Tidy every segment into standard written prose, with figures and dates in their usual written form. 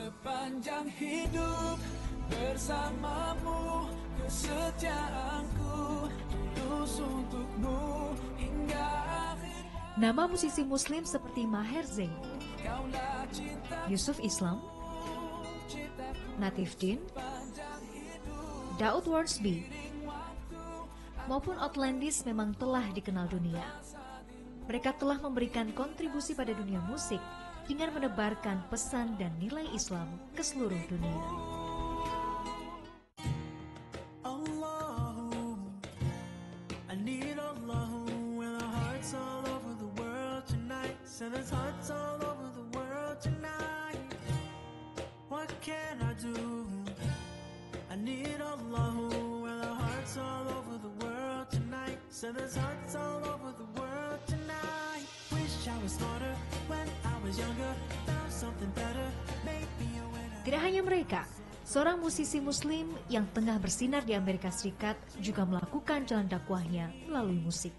sepanjang hidup bersamamu, kesetiaanku tulus untukmu hingga akhir. Nama musisi muslim seperti Maher Zain, Kaulah cinta Yusuf Islam, cintaku Natif Din, sepanjang hidup Daud Warsby, maupun Outlandis memang telah dikenal dunia. Mereka telah memberikan kontribusi pada dunia musik dengan menebarkan pesan dan nilai Islam ke seluruh dunia. Allahu, I need Allahu when our hearts all over the world tonight. Send us hearts all over the world tonight. What can I do? I need Allahu when our hearts all over the world tonight. Send us hearts all over the world tonight. Wish I was smarter when I was younger. Found something better, maybe a winner. Tidak hanya mereka, seorang musisi muslim yang tengah bersinar di Amerika Serikat juga melakukan jalan dakwahnya melalui musik.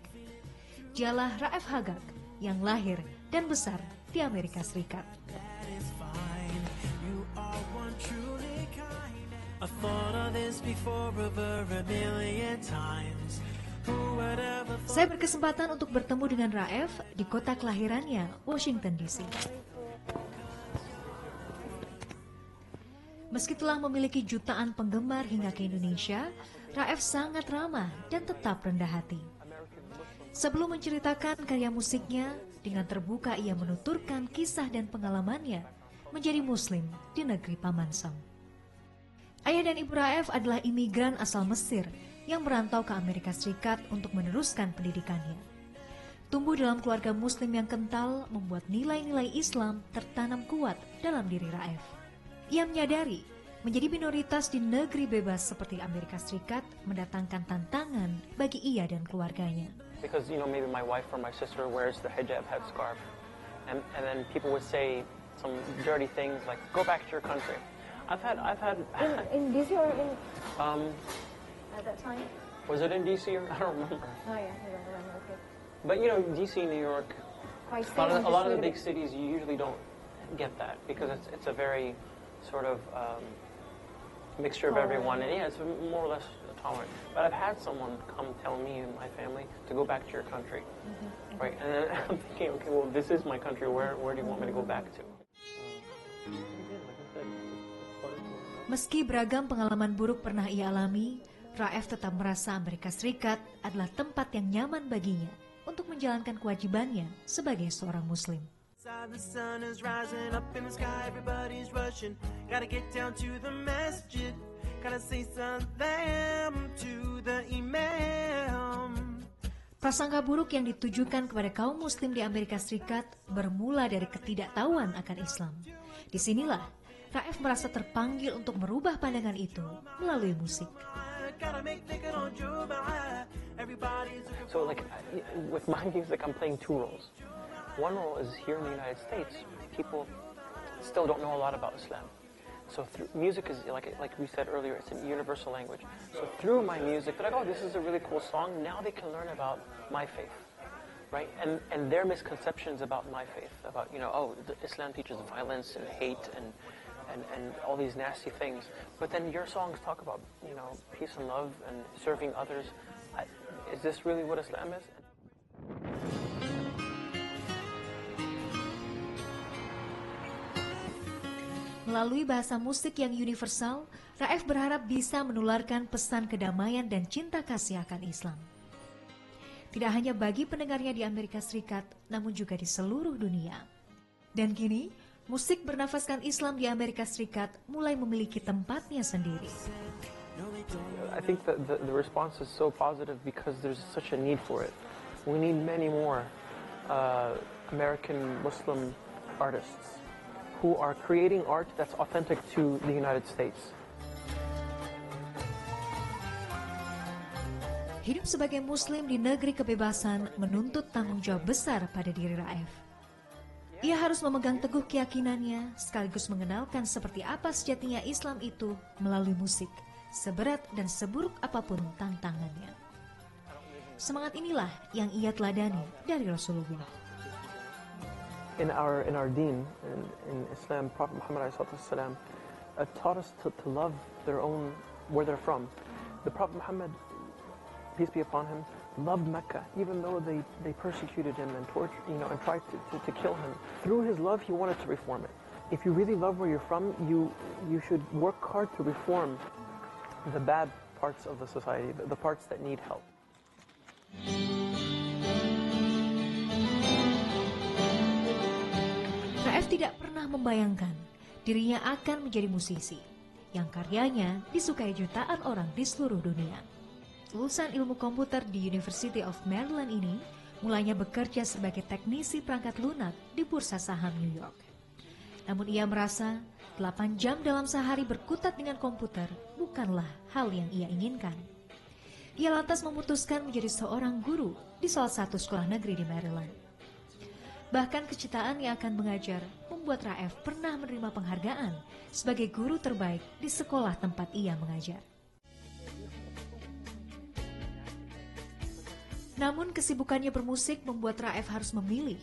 Dialah Raef Hagag yang lahir dan besar di Amerika Serikat. That is fine. You are one truly kind. I thought of this before over a million times. Who would ever thought? Saya berkesempatan untuk bertemu dengan Raef di kota kelahirannya, Washington DC. Meski telah memiliki jutaan penggemar hingga ke Indonesia, Raef sangat ramah dan tetap rendah hati. Sebelum menceritakan karya musiknya, dengan terbuka ia menuturkan kisah dan pengalamannya menjadi muslim di negeri Paman Sam. Ayah dan ibu Raef adalah imigran asal Mesir yang merantau ke Amerika Serikat untuk meneruskan pendidikannya. Tumbuh dalam keluarga muslim yang kental membuat nilai-nilai Islam tertanam kuat dalam diri Raef. Ia menyadari menjadi minoritas di negeri bebas seperti Amerika Serikat mendatangkan tantangan bagi ia dan keluarganya. Because, you know, maybe my wife or my sister wears the hijab, headscarf, and then people would say some dirty things like, go back to your country. I've had In DC or in at that time? was it in DC or I don't remember. Oh yeah, I remember. Okay. But you know, DC, New York, Quite a lot of the big cities, you usually don't get that because it's a very sort of mixture of everyone, and yeah, it's more or less tolerant. But I've had someone come tell me and my family to go back to your country, right? And then I'm thinking, okay, well, this is my country. Where do you want me to go back to? Meski beragam pengalaman buruk pernah ia alami, Raef tetap merasa Amerika Serikat adalah tempat yang nyaman baginya untuk menjalankan kewajibannya sebagai seorang muslim. The sun is rising up in the sky, everybody's rushing. Gotta get down to the masjid. Gotta say salam to the imam. Prasangka buruk yang ditujukan kepada kaum muslim di Amerika Serikat bermula dari ketidaktahuan akan Islam. Disinilah Raef merasa terpanggil untuk merubah pandangan itu melalui musik. So like with my music, I'm playing two roles. One role is here in the United States, people still don't know a lot about Islam. So music is, like we said earlier, it's a universal language. So through my music, they're like, oh, this is a really cool song. Now they can learn about my faith, right? And their misconceptions about my faith, about, you know, oh, Islam teaches violence and hate and all these nasty things. But then your songs talk about, you know, peace and love and serving others. Is this really what Islam is? Melalui bahasa musik yang universal, Raef berharap bisa menularkan pesan kedamaian dan cinta kasih akan Islam. Tidak hanya bagi pendengarnya di Amerika Serikat, namun juga di seluruh dunia. Dan kini, musik bernafaskan Islam di Amerika Serikat mulai memiliki tempatnya sendiri. I think that the response is so positive because there's such a need for it. We need many more American Muslim artists who are creating art that's authentic to the United States. Hidup sebagai muslim di negeri kebebasan menuntut tanggung jawab besar pada diri Raef. Ia harus memegang teguh keyakinannya sekaligus mengenalkan seperti apa sejatinya Islam itu melalui musik, seberat dan seburuk apapun tantangannya. Semangat inilah yang ia teladani dari Rasulullah. in our deen, in Islam, Prophet Muhammad ﷺ, taught us to love their own, where they're from. The Prophet Muhammad, peace be upon him, loved Mecca, even though they persecuted him and tortured, and tried to kill him. Through his love, he wanted to reform it. If you really love where you're from, you should work hard to reform the bad parts of the society, the parts that need help. Raef tidak pernah membayangkan dirinya akan menjadi musisi yang karyanya disukai jutaan orang di seluruh dunia. Lulusan ilmu komputer di University of Maryland ini mulanya bekerja sebagai teknisi perangkat lunak di bursa saham New York. Namun ia merasa 8 jam dalam sehari berkutat dengan komputer bukanlah hal yang ia inginkan. Ia lantas memutuskan menjadi seorang guru di salah satu sekolah negeri di Maryland. Bahkan kecintaan yang akan mengajar membuat Raef pernah menerima penghargaan sebagai guru terbaik di sekolah tempat ia mengajar. Namun kesibukannya bermusik membuat Raef harus memilih.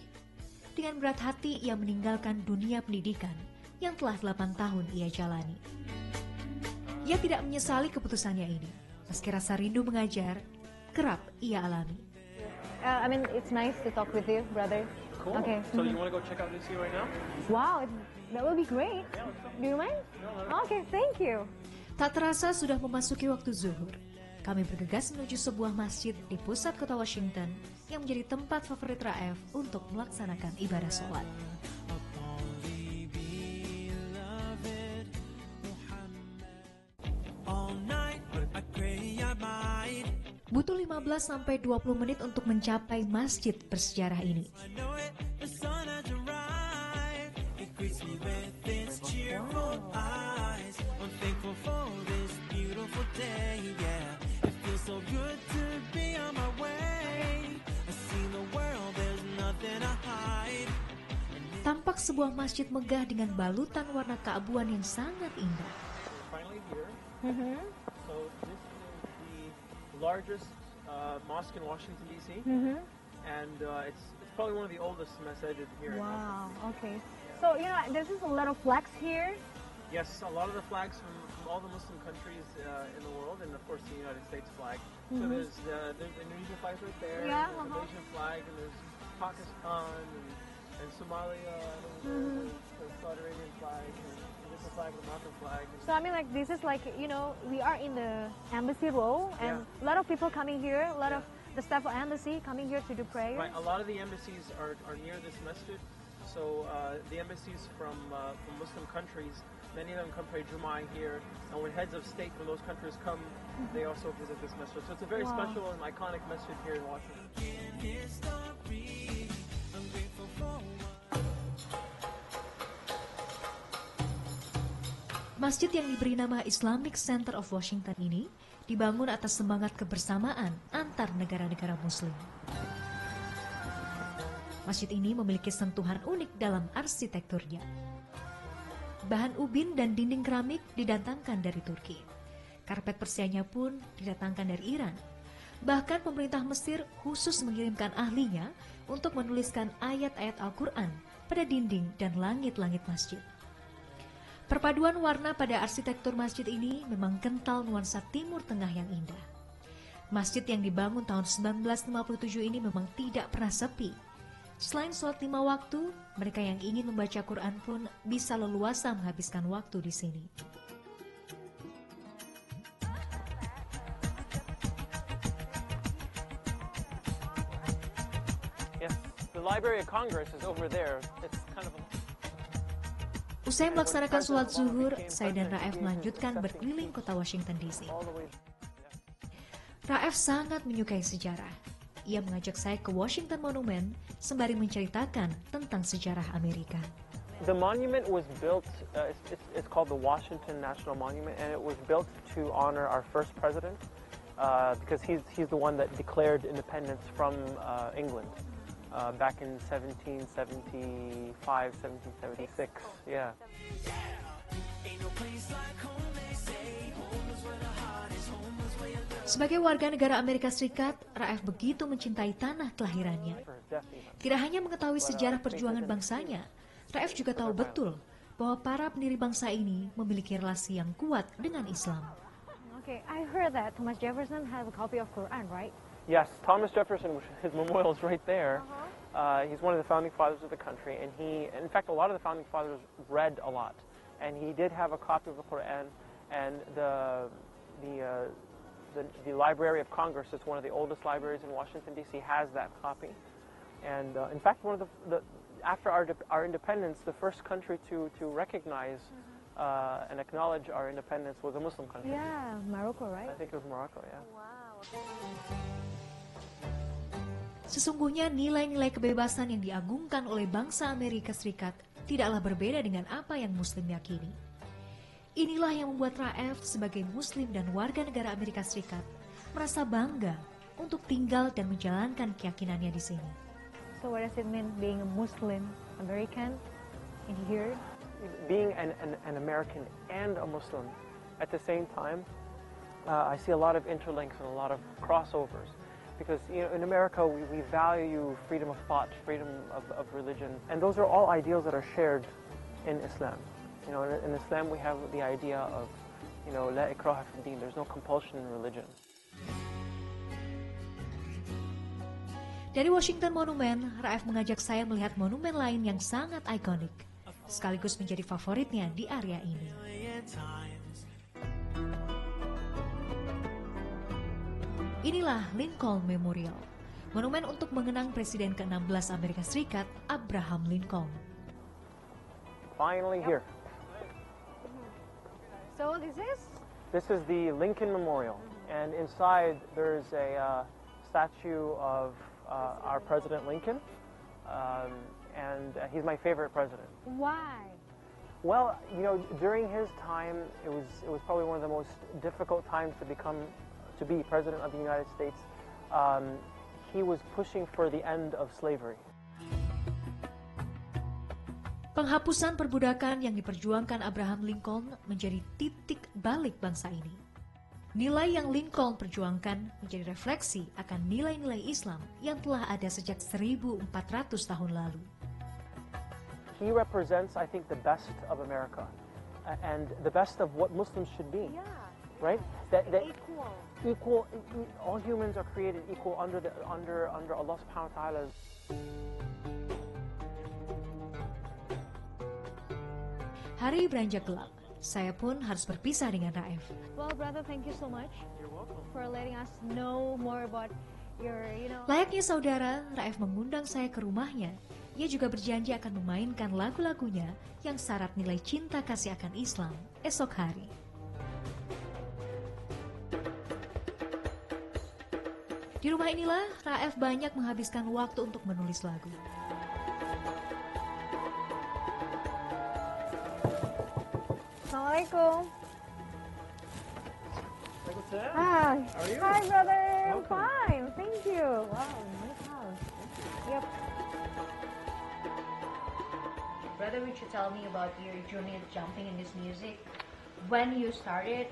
Dengan berat hati ia meninggalkan dunia pendidikan yang telah 8 tahun ia jalani. Ia tidak menyesali keputusannya ini. Meski rasa rindu mengajar, kerap ia alami. I mean, it's nice to talk with you, brother. Cool. Okay. So you want to go check out Lucy right now? Wow, that will be great. Do you mind? Okay, thank you. Tak terasa sudah memasuki waktu zuhur. Kami bergegas menuju sebuah masjid di pusat kota Washington yang menjadi tempat favorit Raef untuk melaksanakan ibadah sholat. Butuh 15-20 menit untuk mencapai masjid bersejarah ini. Tampak sebuah masjid megah dengan balutan warna keabuan yang sangat indah. So this is the largest mosque in Washington D.C. And it's probably one of the oldest masajid here. Wow, okay. So, there's just a lot of flags here. Yes, a lot of the flags from all the Muslim countries in the world, and of course the United States flag. So there's the Indonesian flag right there, Yeah, there's the Malaysian flag, and there's Pakistan and Somalia, and the Saudi Arabian flag, and this is the flag, the Moroccan flag. So, I mean, like, this is like, we are in the embassy row, and a lot of people coming here, a lot of the staff of embassy coming here to do prayer. Right, a lot of the embassies are near this masjid. So the embassies from Muslim countries, many of them come pray Jumu'ah here, and when heads of state from those countries come, they also visit this masjid. So it's a very special and iconic masjid here in Washington. Masjid yang diberi nama Islamic Center of Washington ini dibangun atas semangat kebersamaan antar negara-negara Muslim. Masjid ini memiliki sentuhan unik dalam arsitekturnya. Bahan ubin dan dinding keramik didatangkan dari Turki. Karpet persianya pun didatangkan dari Iran. Bahkan pemerintah Mesir khusus mengirimkan ahlinya untuk menuliskan ayat-ayat Al-Quran pada dinding dan langit-langit masjid. Perpaduan warna pada arsitektur masjid ini memang kental nuansa Timur Tengah yang indah. Masjid yang dibangun tahun 1957 ini memang tidak pernah sepi. Selain sholat 5 waktu, mereka yang ingin membaca Quran pun bisa leluasa menghabiskan waktu di sini. Yes, the Library of Congress is over there. It's kind of Usai melaksanakan sholat zuhur, saya dan Raef melanjutkan berkeliling kota Washington DC. Raef sangat menyukai sejarah. Ia mengajak saya ke Washington Monument sembari menceritakan tentang sejarah Amerika. The monument was built, it's called the Washington National Monument, and it was built to honor our first president because he's the one that declared independence from England back in 1775, 1776. Yeah. Sebagai warga negara Amerika Serikat, Raef begitu mencintai tanah kelahirannya. Tidak hanya mengetahui sejarah perjuangan bangsanya, Raef juga tahu betul bahwa para pendiri bangsa ini memiliki relasi yang kuat dengan Islam. Okay, I heard that Thomas Jefferson has a copy of Quran, right? Yes, Thomas Jefferson, his memorial is right there. He's one of the founding fathers of the country, and in fact, a lot of the founding fathers read a lot, and he did have a copy of the Quran, and the Library of Congress is one of the oldest libraries in Washington D.C. has that copy, and in fact, one of after our independence, the first country to recognize and acknowledge our independence was a Muslim country. Yeah, Morocco, right? I think it was Morocco, yeah. Wow. Sesungguhnya nilai-nilai kebebasan yang diagungkan oleh bangsa Amerika Serikat tidaklah berbeda dengan apa yang Muslim yakini. Inilah yang membuat Raef sebagai Muslim dan warga negara Amerika Serikat merasa bangga untuk tinggal dan menjalankan keyakinannya di sini. So what does it mean being a Muslim American in here? Being an American and a Muslim at the same time, I see a lot of interlinks and a lot of crossovers. Because in America, we value freedom of thought, freedom of religion, and those are all ideals that are shared in Islam. In Islam, we have the idea of, la ikraha fi din. There's no compulsion in religion. Dari Washington Monument, Raef mengajak saya melihat monumen lain yang sangat ikonik, sekaligus menjadi favoritnya di area ini. Inilah Lincoln Memorial, monumen untuk mengenang Presiden ke-16 Amerika Serikat, Abraham Lincoln. Finally here. So this is? This is the Lincoln Memorial, and inside there's a statue of our President Lincoln, and he's my favorite president. Why? Well, during his time, it was probably one of the most difficult times to be President of the United States. He was pushing for the end of slavery. Penghapusan perbudakan yang diperjuangkan Abraham Lincoln menjadi titik balik bangsa ini. Nilai yang Lincoln perjuangkan menjadi refleksi akan nilai-nilai Islam yang telah ada sejak 1400 tahun lalu. He represents, I think, the best of America and the best of what Muslims should be. Yeah. Right? Equal. All humans are created equal under Allah Subhanahu wa Ta'ala. Hari beranjak gelap, saya pun harus berpisah dengan Raef. Well, brother, thank you so much. You're welcome. For letting us know more about your, Layaknya saudara, Raef mengundang saya ke rumahnya. Ia juga berjanji akan memainkan lagu-lagunya yang syarat nilai cinta kasih akan Islam esok hari. Di rumah inilah Raef banyak menghabiskan waktu untuk menulis lagu. Assalamualaikum. Waalaikumsalam. Hi. How are you? Hi, brother. I'm Welcome. fine. Thank you. Wow, nice house. Yep. Brother, would you tell me about your journey of jumping in this music? When you started?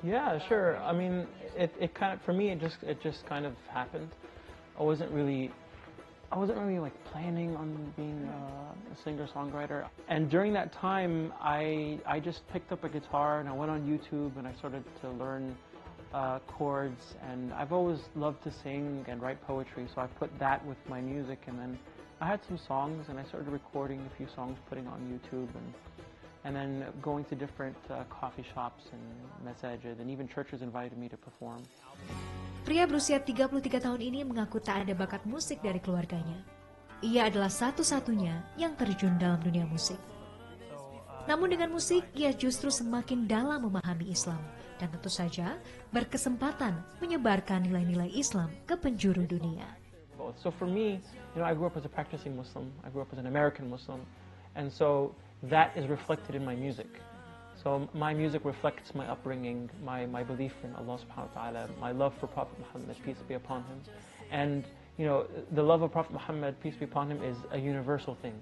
Yeah, sure. I mean, it kind of, for me, it just kind of happened. I wasn't really like planning on being a singer-songwriter. And during that time, I just picked up a guitar and I went on YouTube and I started to learn chords. And I've always loved to sing and write poetry, so I put that with my music. And then I had some songs and I started recording a few songs, putting on YouTube, and then going to different coffee shops and masajid, and even churches invited me to perform. Pria berusia 33 tahun ini mengaku tak ada bakat musik dari keluarganya. Ia adalah satu-satunya yang terjun dalam dunia musik. Namun dengan musik, ia justru semakin dalam memahami Islam dan tentu saja berkesempatan menyebarkan nilai-nilai Islam ke penjuru dunia. So for me, I grew up as a practicing Muslim. I grew up as an American Muslim, and so that is reflected in my music. So my music reflects my upbringing, my belief in Allah Subhanahu wa Ta'ala, my love for Prophet Muhammad, peace be upon him. And, the love of Prophet Muhammad, peace be upon him, is a universal thing.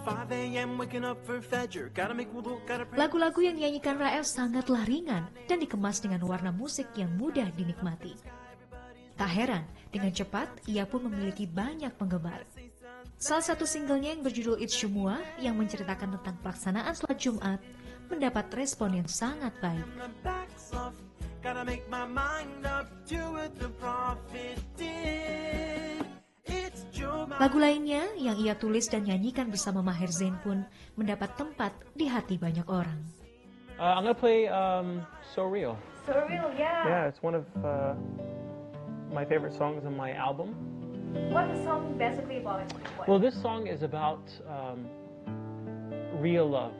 5 a.m. waking up for Fajr. Gotta make wudu, gotta pray. Lagu-lagu yang dinyanyikan Raef sangatlah ringan dan dikemas dengan warna musik yang mudah dinikmati. Tak heran, dengan cepat ia pun memiliki banyak penggemar. Salah satu singlenya yang berjudul It's Jumu'ah yang menceritakan tentang pelaksanaan sholat Jumat mendapat respon yang sangat baik. Gotta make my mind up to what the prophet did. It's Jumu'ah. Lagu lainnya yang ia tulis dan nyanyikan bersama Maher Zain pun mendapat tempat di hati banyak orang. I'm gonna play So Real. So real, yeah. Yeah, it's one of my favorite songs on my album. What the song basically about? Well, this song is about real love.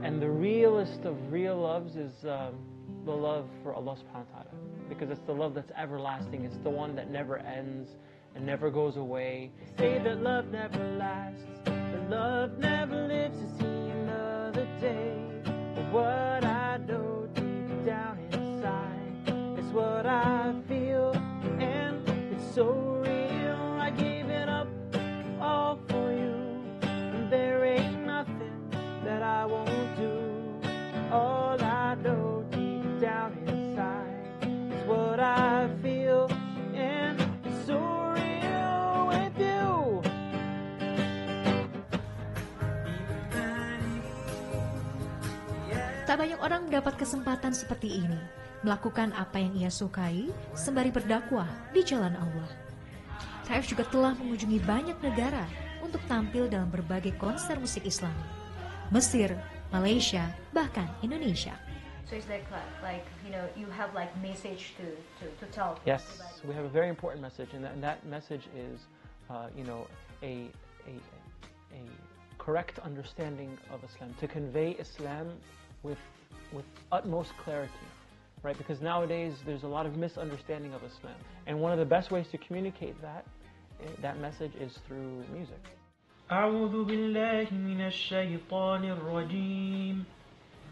And the realest of real loves is the love for Allah subhanahu wa ta'ala. Because it's the love that's everlasting. It's the one that never ends and never goes away. Say that love never lasts, that love never lives to see another day. But what I know deep down inside is what I feel, and it's so real. I gave it up all for you, and there ain't nothing that I won't do. All I know deep down inside is what I feel, and it's so real with you. Tak banyak orang mendapat kesempatan seperti ini, melakukan apa yang ia sukai sembari berdakwah di jalan Allah. Raef juga telah mengunjungi banyak negara untuk tampil dalam berbagai konser musik Islami. Mesir, Malaysia, bahkan Indonesia. So it's like you know, you have like message to tell. Yes, we have a very important message, and that message is, you know, a correct understanding of Islam, to convey Islam with utmost clarity, right? Because nowadays there's a lot of misunderstanding of Islam, and one of the best ways to communicate that message is through music. أعوذ بالله من الشيطان الرجيم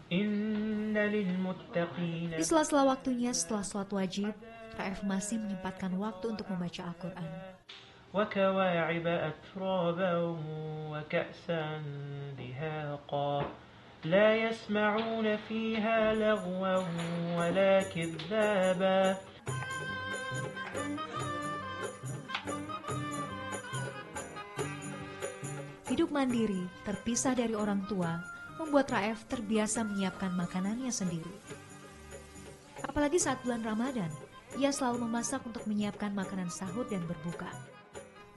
إن للمتقين. Di sela-sela waktunya setelah sholat wajib, Raef masih menyempatkan waktu untuk membaca Al-Quran. وكواعب أترابا وكأسا دهاقا لا يسمعون فيها لغوا ولا كذابا. Hidup mandiri, terpisah dari orang tua, membuat Raef terbiasa menyiapkan makanannya sendiri. Apalagi saat bulan Ramadan, ia selalu memasak untuk menyiapkan makanan sahur dan berbuka.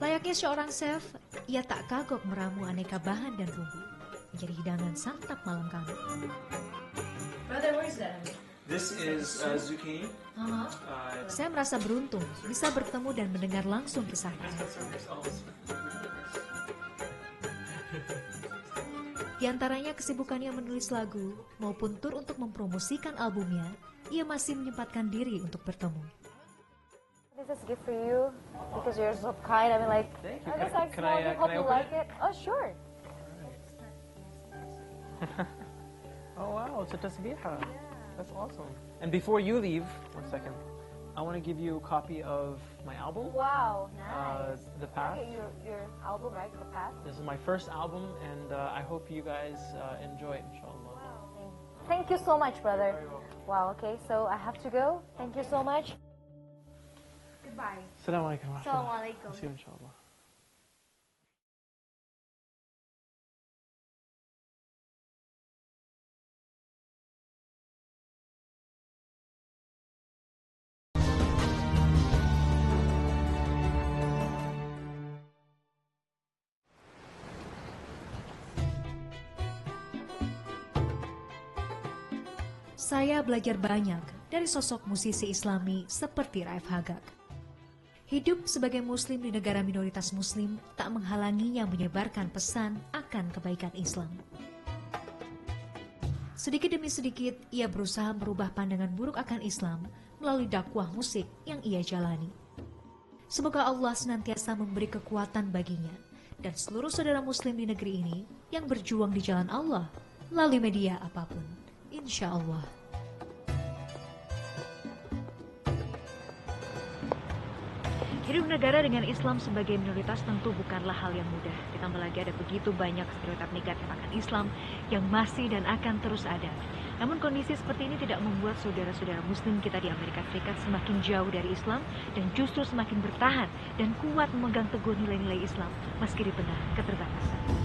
Layaknya seorang chef, ia tak kagok meramu aneka bahan dan bumbu, menjadi hidangan santap malam kami. Brother, where is that? This is zucchini. Saya merasa beruntung bisa bertemu dan mendengar langsung kisahnya. Di antaranya kesibukannya menulis lagu maupun tur untuk mempromosikan albumnya, ia masih menyempatkan diri untuk bertemu. This is gift for you because you're so kind. I mean, like, Thank you. I guess Can I- I can hope I you open like it. Oh, sure. Oh wow, it's a tasbiha. That's awesome. And before you leave, 1 second, I want to give you a copy of my album, Wow, nice. The Path. Okay, your album, right? The Path. This is my first album, and I hope you guys enjoy it, inshallah. Thank you so much, brother. Wow. Okay, so I have to go. Thank you so much. Goodbye. Assalamualaikum. Assalamualaikum. See you, inshallah. Saya belajar banyak dari sosok musisi Islami seperti Raef Hagak. Hidup sebagai muslim di negara minoritas muslim tak menghalanginya menyebarkan pesan akan kebaikan Islam. Sedikit demi sedikit, ia berusaha merubah pandangan buruk akan Islam melalui dakwah musik yang ia jalani. Semoga Allah senantiasa memberi kekuatan baginya dan seluruh saudara muslim di negeri ini yang berjuang di jalan Allah melalui media apapun. Insya Allah. Hidup negara dengan Islam sebagai minoritas tentu bukanlah hal yang mudah. Ditambah lagi ada begitu banyak stereotip negatif akan Islam yang masih dan akan terus ada. Namun kondisi seperti ini tidak membuat saudara-saudara Muslim kita di Amerika Serikat semakin jauh dari Islam dan justru semakin bertahan dan kuat memegang teguh nilai-nilai Islam meski di tengah keterbatasan.